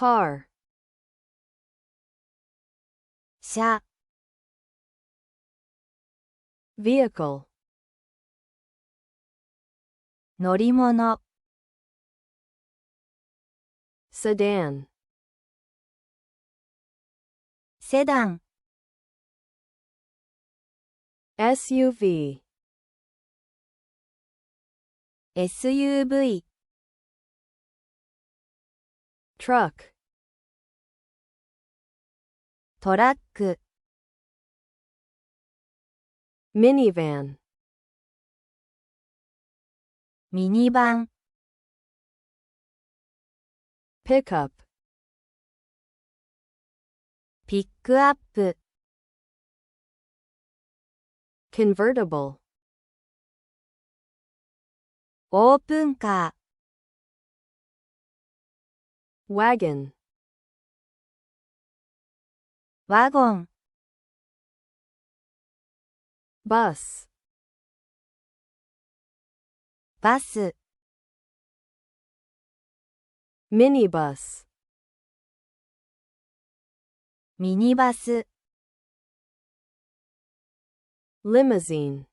car, 車、 vehicle, 乗り物、 sedan, セダン、 SUV, SUV、 truck, トラック、 minivan, ミニバン、 pickup, ピックアップ、 convertible, オープンカー、 wagon, ワゴン、 bus, バス、 minibus, ミニバス、 limousine,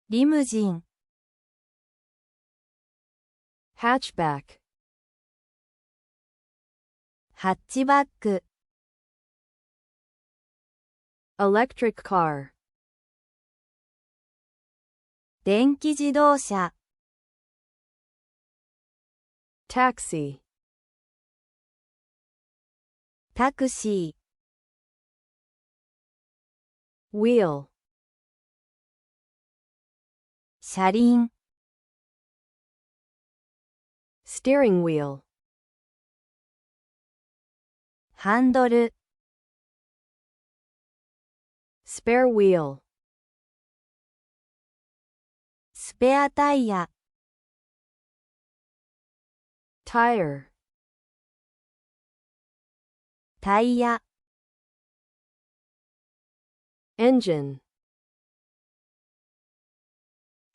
リムジン、 hatchback, ハッチバック、 electric car, 電気自動車、 taxi, タクシー、 wheel, 車輪、 steering wheel, ハンドル、 spare wheel, スペアタイヤ、 tire, タイヤ、 engine,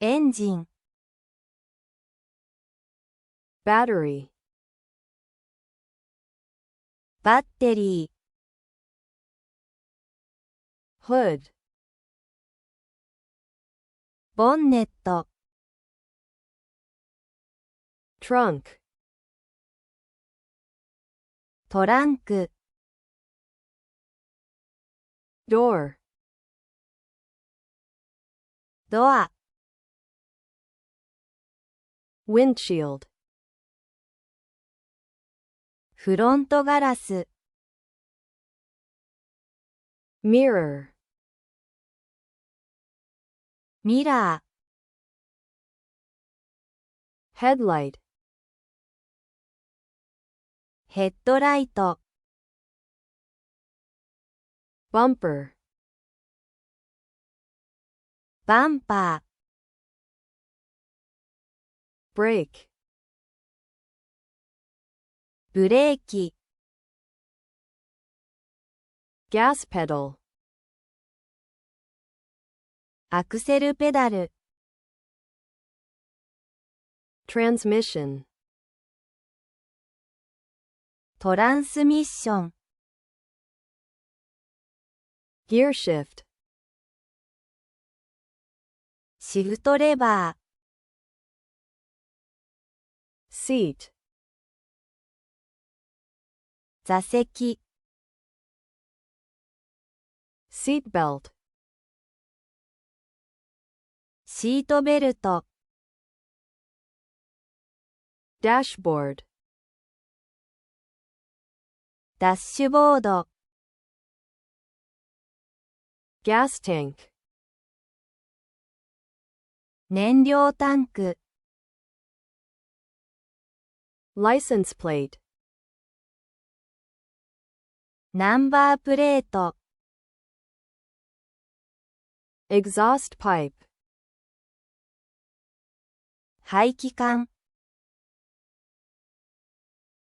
エンジン、 battery, バッテリー、 hood, ボンネット、 trunk, トランク、 door, ドア、 windshield, フロントガラス、 mirror, ミラー、 headlight, ヘッドライト、 bumper, バンパー、 brake, ブレーキ、 gas pedal, アクセルペダル、 transmission, トランスミッション、 gear shift, シフトレバー、 seat, 座席、 seat belt, シートベルト、 dashboard, ダッシュボード、 gas tank, 燃料タンク、 license plate, ナンバープレート、 exhaust pipe, 排気管、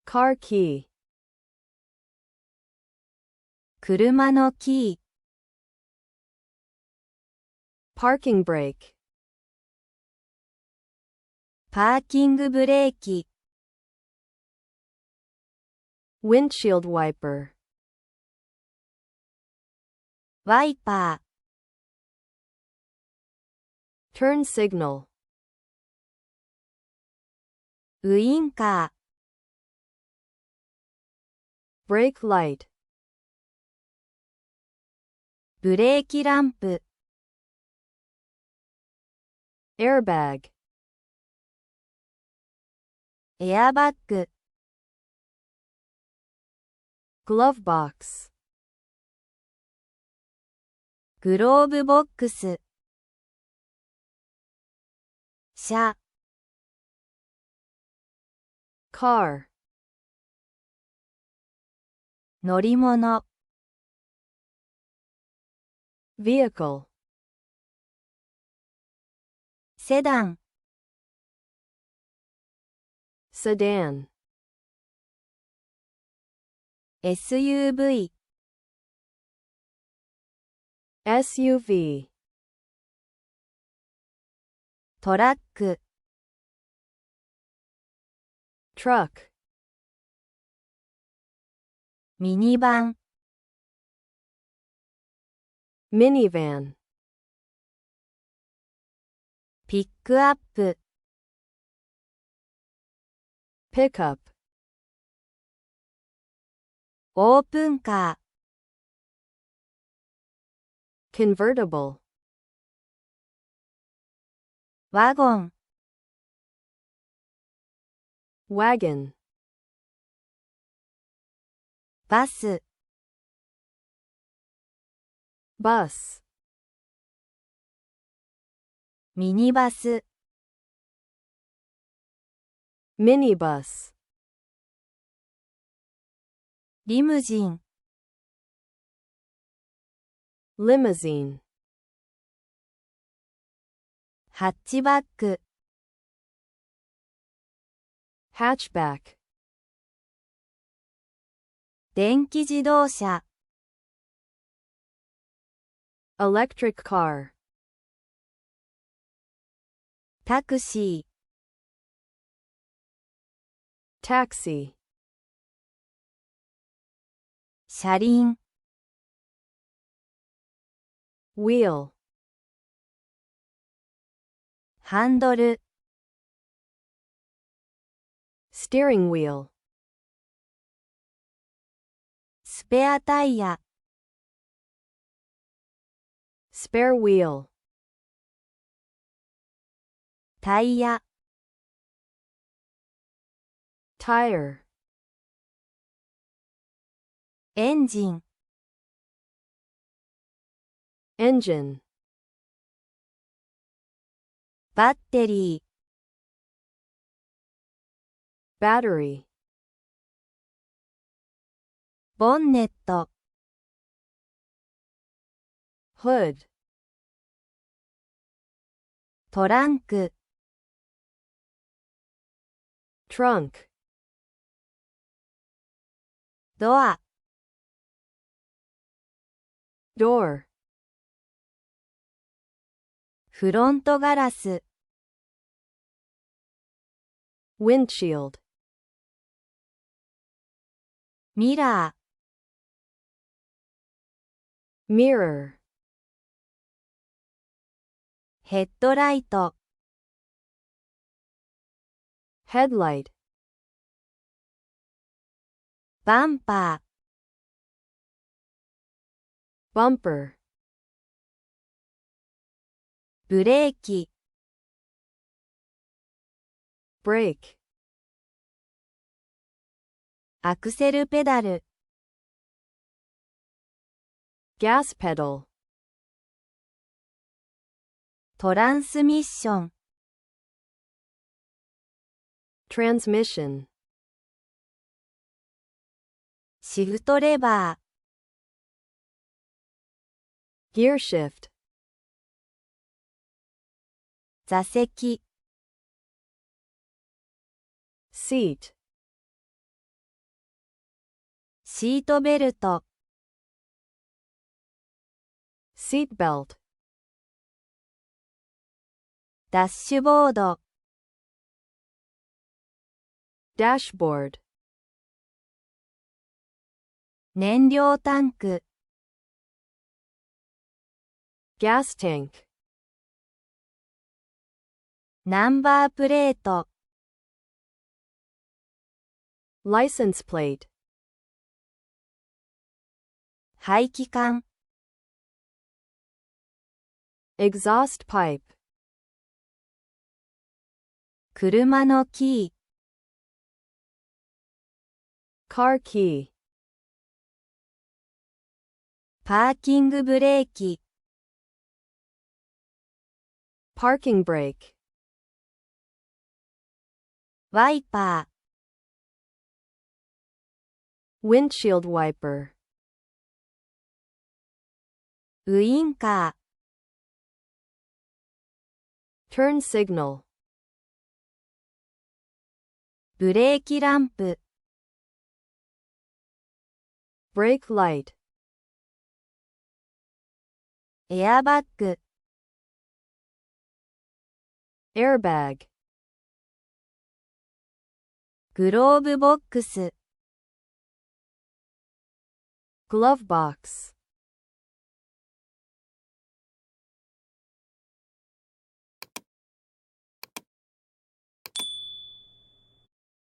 car key, 車のキー、 parking brake, パーキングブレーキ、windshield wiper, ワイパ turn signal, ー、ウインカ brake light, ー、ブレーキランプ、 airbag, エアバッグ、 glove box, グローブボックス、車、 car, 乗り物、 vehicle, セダン、 sedan, SUV、 SUV, トラック、 truck, ミニバン、 minivan, ピックアップ、 pickup, オープンカ convertible, ー、ワゴン、 wagon, バス、 bus, ミニバス、 minibus, リムジン、 limousine, ハッチバック、 hatchback, 電気自動車、 electric car, タクシー、 taxi, 車輪、 wheel, ハンドル、 steering wheel, スペアタイヤ、 spare wheel, タイヤ、 tire, エンジン、 engine, バッテリー、 battery, ボンネット、 hood, トランク、 trunk, ドア、 door, フロントガラス、 windshield, ミラー、 mirror, ヘッドライト、 headlight, バンパー、 bumper, ブレーキ、 brake, アクセルペダル、 gas pedal, トランスミッション、 transmission, シフトレバー、 gear shift, 座席、 seat, シートベルト、 seat belt, ダッシュボード、 dashboard, 燃料タンク、gas tank, ナンバープレート、license plate, 排気管、exhaust pipe, 車のキー、car key, パーキングブレーキ、parking brake, ワイパー、 windshield wiper, ウインカー、 turn signal, ブレーキランプ、brake light, エアバッグ、 airbag, グローブボックス、glove box.